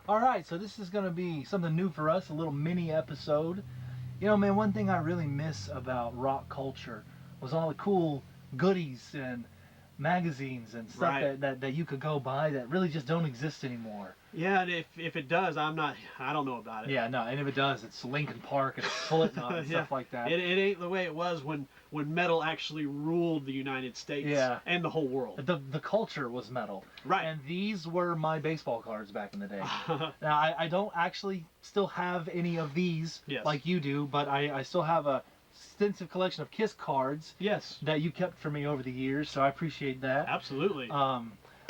All right, so this is going to be something new for us, a little mini episode. You know, man, one thing I really miss about rock culture was all the cool goodies and magazines and stuff Right. that you could go buy that really just don't exist anymore. Yeah, and if it does, I don't know about it. Yeah, no, and if it does, it's Linkin Park and Slipknot and Yeah. stuff like that. It ain't the way it was when metal actually ruled the United States Yeah. and the whole world. The culture was metal. Right. And these were my baseball cards back in the day. Now, I don't actually still have any of these Yes. like you do, but I still have a extensive collection of Kiss cards Yes. that you kept for me over the years, so I appreciate that. Absolutely.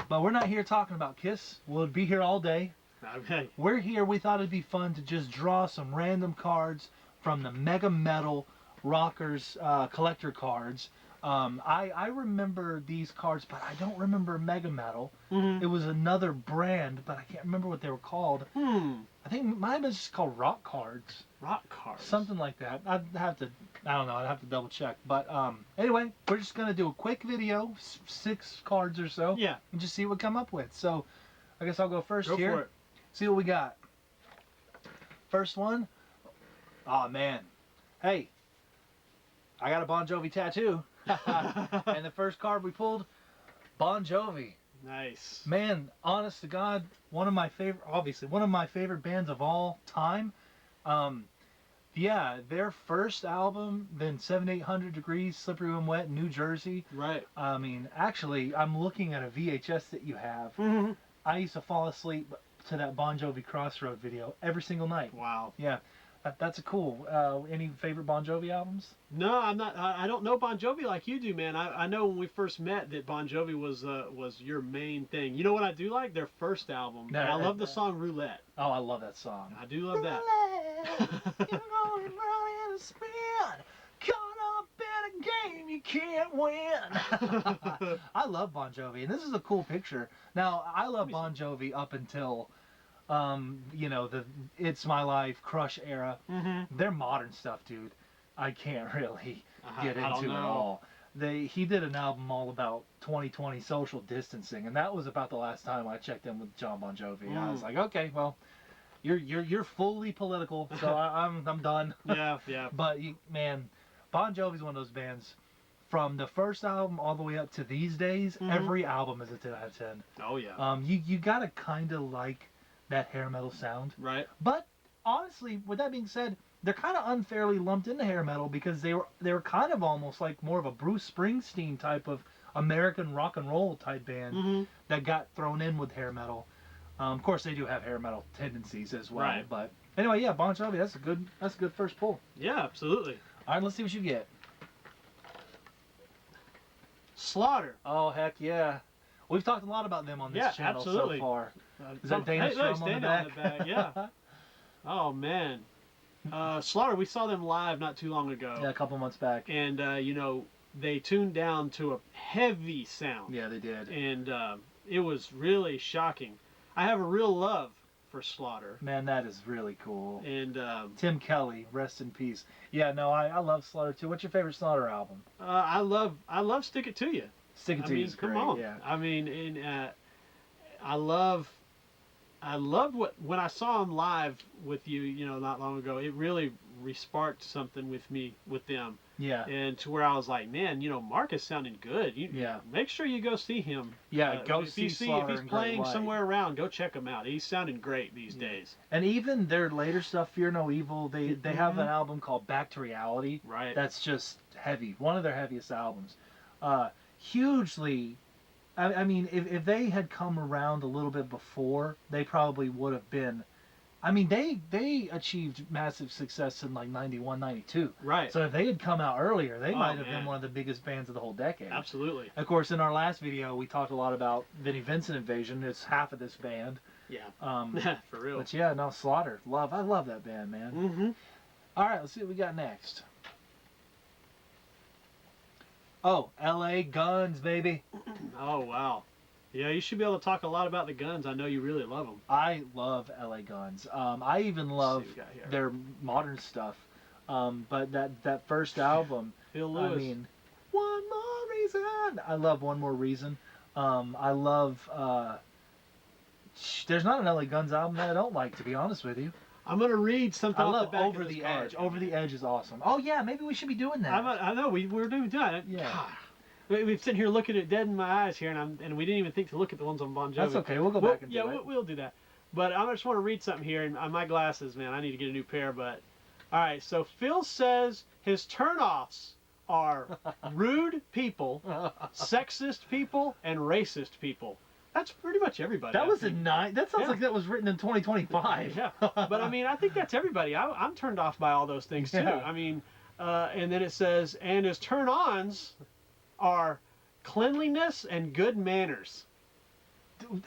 But we're not here talking about Kiss. We'll be here all day. Okay. We're here. We thought it'd be fun to just draw some random cards from the Mega Metal Rockers collector cards. I remember these cards, but I don't remember Mega Metal. It was another brand, but I can't remember what they were called. I think mine was just called Rock Cards. Rock cards. Something like that. I don't know. I'd have to double check. But anyway, we're just going to do a quick video, 6 cards or so. Yeah. And just see what we come up with. So I guess I'll go first Go here. for it. See what we got. First one. Oh, man. Hey, I got a Bon Jovi tattoo. And the first card we pulled, Bon Jovi. Nice. Man, honest to God, one of my favorite bands of all time. Yeah, their first album, then 7-800 Degrees, Slippery When Wet, New Jersey. Right. I mean, actually, I'm looking at a VHS that you have. I used to fall asleep to that Bon Jovi Crossroad video every single night. Wow. Yeah, that's a cool. Any favorite Bon Jovi albums? No, I'm not. I don't know Bon Jovi like you do, man. I know when we first met that Bon Jovi was your main thing. You know what I do like? Their first album. No, I love the song Roulette. Oh, I love that song. I do love that. You're going round and spin. Caught up in a game you can't win. I love Bon Jovi, and this is a cool picture. Now, I love Bon Jovi up until, you know, the It's My Life, Crush era. Their modern stuff, dude, I can't really get into at all. He did an album all about 2020 social distancing, and that was about the last time I checked in with John Bon Jovi. I was like, okay, well, you're fully political, so I'm done. Yeah, yeah. But man, Bon Jovi's one of those bands. From the first album all the way up to these days, every album is a 10 out of 10. Oh yeah. You gotta kind of like that hair metal sound, Right. but honestly, with that being said, they're kind of unfairly lumped into hair metal because they were kind of almost like more of a Bruce Springsteen type of American rock and roll type band that got thrown in with hair metal. Of course, they do have hair metal tendencies as well. Right. But anyway, yeah, Bon Jovi, that's a good first pull. Yeah, absolutely. All right, let's see what you get. Slaughter. Oh heck yeah, we've talked a lot about them on this channel absolutely. so far. Is that Dana Strum on the back? Yeah. Oh man. Slaughter, we saw them live not too long ago. Yeah, a couple months back. And you know, they tuned down to a heavy sound. Yeah, they did. And it was really shocking. I have a real love for Slaughter. Man, that is really cool. And Tim Kelly, rest in peace. Yeah, no, I love Slaughter too. What's your favorite Slaughter album? I love Stick It To You. Stick It To You is great. Come on. Yeah. I mean, and I loved when I saw them live with you, you know, not long ago. It really resparked something with me with them. Yeah. And to where I was like, man, you know, Mark is sounding good. Yeah. Make sure you go see him. Yeah, go if see you Slaughter if he's in playing Great White. somewhere around, go check him out. He's sounding great these days. And even their later stuff, Fear No Evil, they have an album called Back to Reality. Right. That's just heavy. One of their heaviest albums. Hugely. I mean, if they had come around a little bit before, they probably would have been. I mean, they achieved massive success in like 91, 92. Right. So if they had come out earlier, they might have man. been one of the biggest bands of the whole decade. Absolutely. Of course, in our last video, we talked a lot about Vinnie Vincent Invasion. It's half of this band. Yeah. For real. But yeah, no, Slaughter. I love that band, man. All right, let's see what we got next. Oh, L.A. Guns, baby. Oh, wow. Yeah, you should be able to talk a lot about the Guns. I know you really love them. I love L.A. Guns. I even love what we got here. their modern stuff. But that first album, Phil Lewis. I mean, One More Reason. I love One More Reason. I love There's not an LA Guns album that I don't like, to be honest with you. I'm gonna read something I off love the back Over of this the card. Edge. Over the Edge is awesome. Oh yeah, maybe we should be doing that. I know we're doing that. Yeah. God. We've sitting here looking at dead in my eyes here, and we didn't even think to look at the ones on Bon Jovi. That's okay. We'll go back and do it. We'll do that. But I just want to read something here, and my glasses, man, I need to get a new pair. But all right, so Phil says his turnoffs are rude people, sexist people, and racist people. That's pretty much everybody. That was a nine. That sounds like that was written in 2025. Yeah, but I mean, I think that's everybody. I'm turned off by all those things too. Yeah. I mean, and then it says, and his turn-ons are cleanliness and good manners.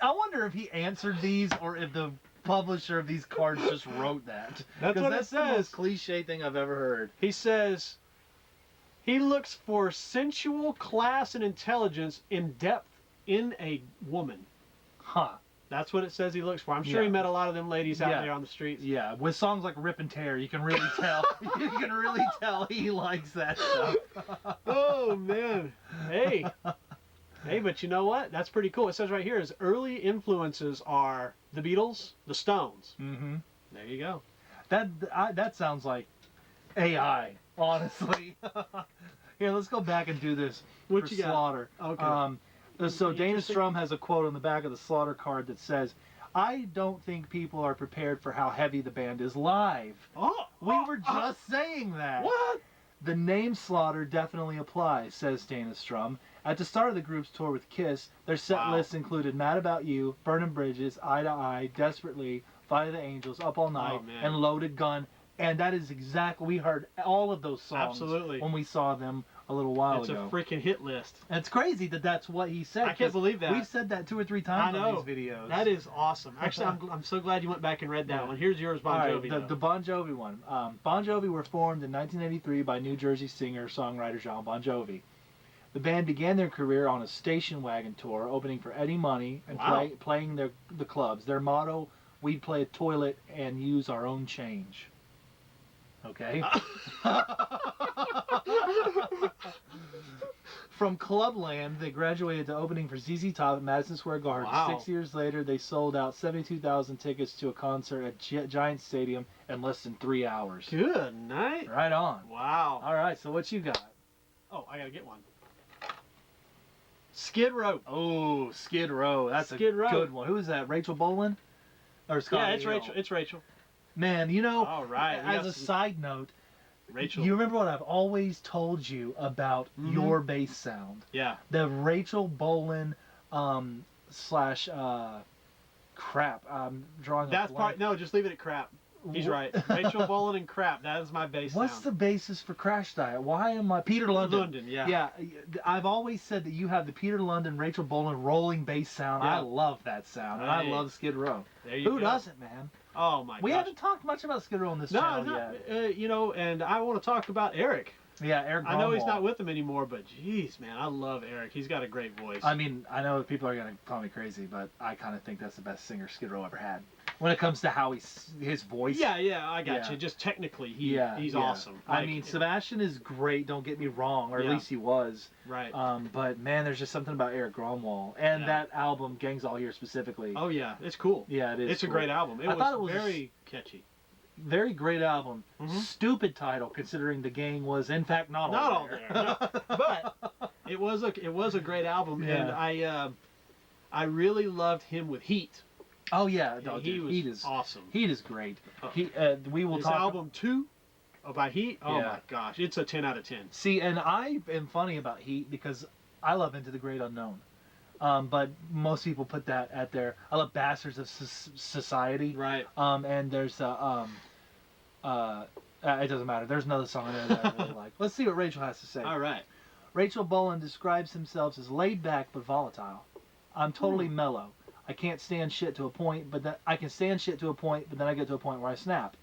I wonder if he answered these or if the publisher of these cards just wrote that. That's what that's it the says. most cliche thing I've ever heard. He says he looks for sensual class and intelligence in depth in a woman. Huh. That's what it says he looks for. I'm sure he met a lot of them ladies out there on the streets. Yeah, with songs like Rip and Tear, you can really tell. You can really tell he likes that stuff. Oh, man. Hey, but you know what? That's pretty cool. It says right here his early influences are the Beatles, the Stones. Mm-hmm. There you go. That sounds like AI, honestly. Here, let's go back and do this What for you got? Slaughter. Okay. So Dana Strum has a quote on the back of the Slaughter card that says, "I don't think people are prepared for how heavy the band is live." We were just saying that. What? The name Slaughter definitely applies, says Dana Strum. At the start of the group's tour with Kiss, their set lists included Mad About You, Burning Bridges, Eye to Eye, Desperately, Fight of the Angels, Up All Night, and Loaded Gun. And that is exactly, we heard all of those songs when we saw them a little while ago. It's a freaking hit list. And it's crazy that that's what he said. I can't believe that. We've said that 2 or 3 times on these videos. That is awesome. Actually, I'm so glad you went back and read that one. Here's yours, Bon Jovi. The Bon Jovi one. Bon Jovi were formed in 1983 by New Jersey singer-songwriter John Bon Jovi. The band began their career on a station wagon tour, opening for Eddie Money and playing the clubs. Their motto, we'd play a toilet and use our own change. Okay? From Clubland, they graduated to opening for ZZ Top at Madison Square Garden. 6 years later, they sold out 72,000 tickets to a concert at Giant Stadium in less than 3 hours. Good night. Right on. Wow. All right, so what you got? Oh, I gotta get one. Skid Row. Oh, Skid Row. That's a good one. Who is that? Rachel Bolan? Or Scott? Yeah, it's Rachel. It's Rachel. Man, you know, all right. As a side note, Rachel. You remember what I've always told you about your bass sound? Yeah. The Rachel Bolan slash crap. I'm drawing. That's part. No, just leave it at crap. He's right. Rachel Bolan and crap. That is my bass What's sound. the basis for Crash Diet? Why am I Peter London? London, yeah. Yeah, I've always said that you have the Peter London, Rachel Bolan rolling bass sound. Yeah. I love that sound, and I love Skid Row. There you Who doesn't, man? Oh my gosh. We haven't talked much about Skid Row on this channel yet. You know, and I want to talk about Eric. Yeah, Eric Gromwald. I know he's not with them anymore, but jeez, man, I love Eric. He's got a great voice. I mean, I know people are going to call me crazy, but I kind of think that's the best singer Skid Row ever had. When it comes to how his voice. Yeah, I got you. Just technically, he's awesome. Like, I mean, Sebastian is great, don't get me wrong, or at least he was. Right. But, man, there's just something about Eric Gromwald. And that album, Gangs All Here specifically. Oh, yeah. It's cool. Yeah, it is. It's a great album. I thought it was very catchy. Very great album. Stupid title, considering the gang was in fact not all there. No. But it was a great album, and I really loved him with Heat. Oh yeah, Heat is awesome. Heat is great. We will talk. Album 2 by Heat. Oh my gosh, it's a 10 out of 10. See, and I am funny about Heat because I love Into the Great Unknown. But most people put that at their. I love Bastards of Society. Right. And there's it doesn't matter. There's another song in there that I really like. Let's see what Rachel has to say. All right. Rachel Bolan describes himself as laid back but volatile. I'm totally mellow. I can't stand shit to a point, but I can stand shit to a point, but then I get to a point where I snap.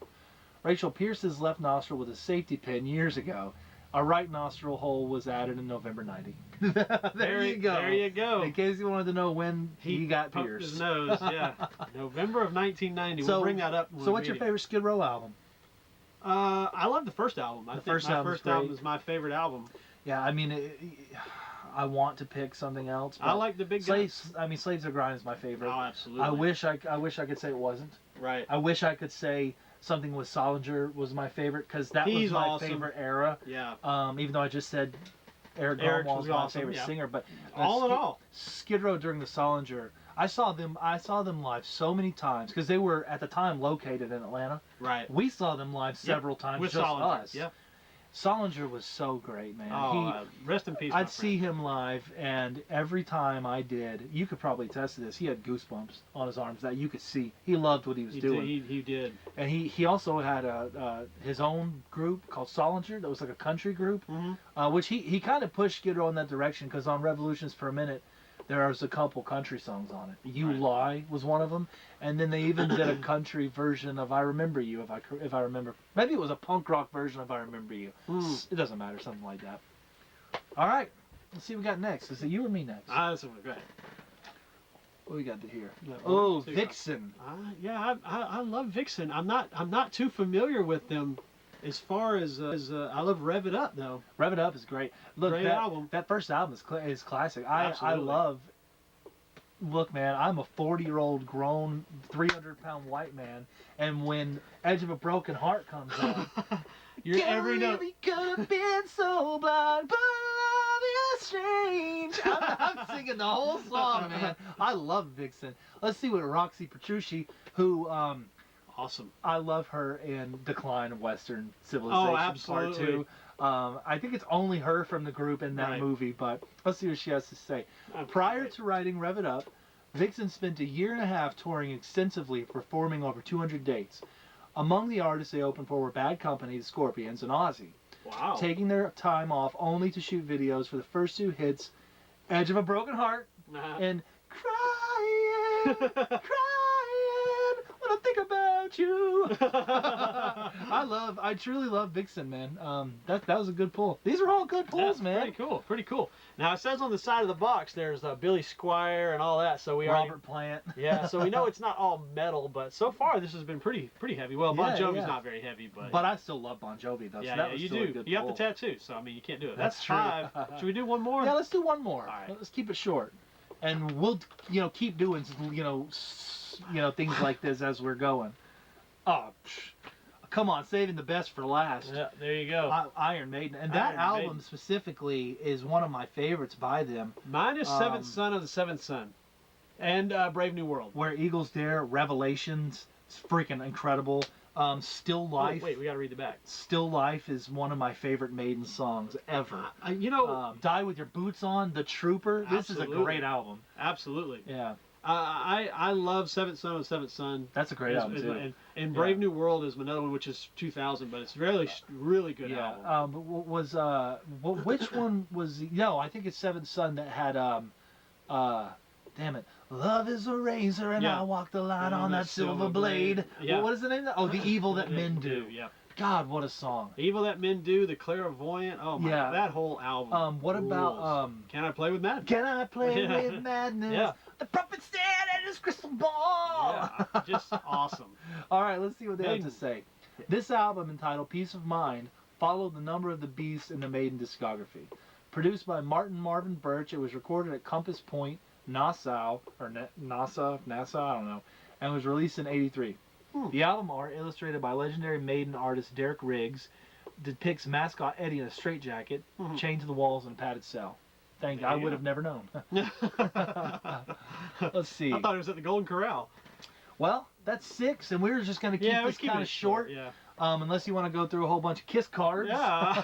Rachel pierced his left nostril with a safety pin years ago. A right nostril hole was added in November '90. There you go. There you go. In case you wanted to know when he got pierced. His nose, yeah. November of 1990. We'll bring that up. So what's your favorite Skid Row album? I love the first album. I think my first album is my favorite album. Yeah, I mean, I want to pick something else. I like the big guns. Slaves. I mean, Slaves of Grind is my favorite. Oh, absolutely. I wish I could say it wasn't. Right. I wish I could say something with Solinger was my favorite, because that was my awesome. favorite era. Yeah. Even though I just said Eric Eric's Gromwald was my awesome, favorite yeah. singer, but All in all. Skid Row during the Solinger, I saw them live so many times, because they were at the time located in Atlanta. Right. We saw them live several times, with just Solinger. us. Yeah. Solinger was so great, man. Oh, rest in peace. I'd see him live, and every time I did, you could probably attest to this, he had goosebumps on his arms that you could see. He loved what he was doing. He did. And he also had his own group called Solinger that was like a country group, which he kind of pushed Skid Row in that direction, because on Revolutions for a Minute, there was a couple country songs on it. You Lie was one of them, and then they even did a country version of I Remember You, if I remember. Maybe it was a punk rock version of I Remember You. It doesn't matter, something like that. All right, let's see what we got next. Is it you or me next? That's go ahead. What we got to hear? Yeah, Oh, Vixen. Yeah, I love Vixen. I'm not too familiar with them. As far as I love Rev It Up though. Rev It Up is great. Look, Great album. That first album is classic. I Absolutely. love. Look, man, I'm a 40-year-old grown 300-pound white man, and when Edge of a Broken Heart comes on, You're every note. We could have been so blind, but love is strange. I'm singing the whole song, man. I love Vixen. Let's see what Roxy Petrucci, who Awesome. I love her in Decline of Western Civilization Part 2. I think it's only her from the group in that movie, but let's see what she has to say. Prior to writing Rev It Up, Vixen spent a year and a half touring extensively, performing over 200 dates. Among the artists they opened for were Bad Company, the Scorpions, and Ozzy. Wow. Taking their time off only to shoot videos for the first two hits, Edge of a Broken Heart and Crying, Crying When I Think About You. I truly love Vixen, man. That was a good pull. These are all good pulls, man. Pretty cool. Pretty cool. Now it says on the side of the box there's Billy Squier and all that, so we Robert Plant. Yeah, so we know it's not all metal, but so far this has been pretty heavy. Well, Bon Jovi's not very heavy, but I still love Bon Jovi though. Yeah, so that was you still do. A good You pull. have the tattoo, so I mean you can't do it. That's true. 5. Should we do one more? Yeah, let's do one more. All right. Let's keep it short, and we'll keep doing things like this as we're going. Oh, come on, saving the best for last. Yeah, there you go. Iron Maiden, and that Iron album Maiden. specifically is one of my favorites by them. Mine is Seventh Son of the Seventh Son, and Brave New World. Where Eagles Dare, Revelations, it's freaking incredible. Still Life. Oh, wait, we gotta read the back. Still Life is one of my favorite Maiden songs ever. Die With Your Boots On, The Trooper. This is a great album. Absolutely. Yeah. I love Seventh Son of the Seventh Son. That's a great album too. And Brave New World is another one, which is 2000, but it's really good album. Which one was? No, I think it's Seventh Son that had damn it. Love is a razor and I walk the line on that silver blade. Yeah. What is the name? Oh, The Evil That Men Do. Yeah. God, what a song. The Evil That Men Do, The Clairvoyant. Oh my, that whole album. What about Can I Play with Madness? Can I Play with Madness? Yeah. The puppet stand at his crystal ball. Yeah, just awesome. All right, let's see what they have to say. This album, entitled Peace of Mind, followed the number of the beast in the Maiden discography. Produced by Martin Marvin Birch, it was recorded at Compass Point, Nassau, or Nassau, I don't know, and was released in '83. The album art, illustrated by legendary Maiden artist Derek Riggs, depicts mascot Eddie in a straitjacket, chained to the walls in a padded cell. I would have never known. Let's see. I thought it was at the Golden Corral. Well, that's 6, and we were just going to keep this kind of short. Yeah. Unless you want to go through a whole bunch of Kiss cards. Yeah.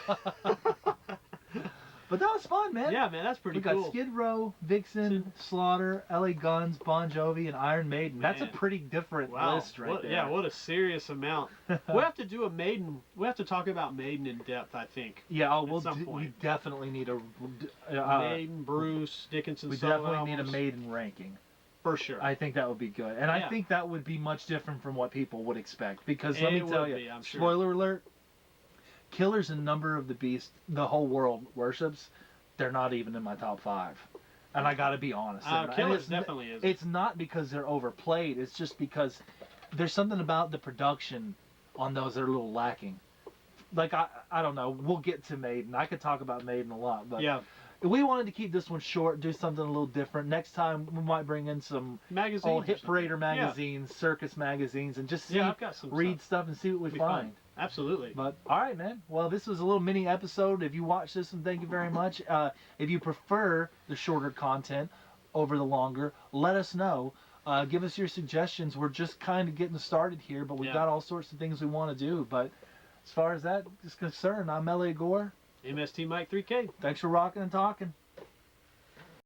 But that was fun, man. Yeah, man, that's pretty cool. We got Skid Row, Vixen, Slaughter, L.A. Guns, Bon Jovi, and Iron Maiden. Man. That's a pretty different list right there. Yeah, what a serious amount. We'll have to do a Maiden. We have to talk about Maiden in depth, I think. Yeah, we definitely need a Maiden, Bruce, Dickinson. We definitely need a Maiden ranking. For sure. I think that would be good, and I think that would be much different from what people would expect. Because let me tell you, spoiler alert. Killers and Number of the Beast, the whole world worships, they're not even in my top 5. And I gotta be honest. Killers definitely is. It's not because they're overplayed, it's just because there's something about the production on those that are a little lacking. like I don't know. We'll get to Maiden. I could talk about Maiden a lot, but Yeah. we wanted to keep this one short, do something a little different. Next time we might bring in some Magazines. old or Hit something. Parader magazines, circus magazines, and just see, Yeah, I've got some read stuff and see what we It'll be find. fun. Absolutely. But all right, man. Well, this was a little mini episode. If you watched this, and thank you very much. If you prefer the shorter content over the longer, let us know. Give us your suggestions. We're just kind of getting started here, but we've got all sorts of things we want to do. But as far as that is concerned, I'm L.A. Gore. MSTmike3K. Thanks for rocking and talking.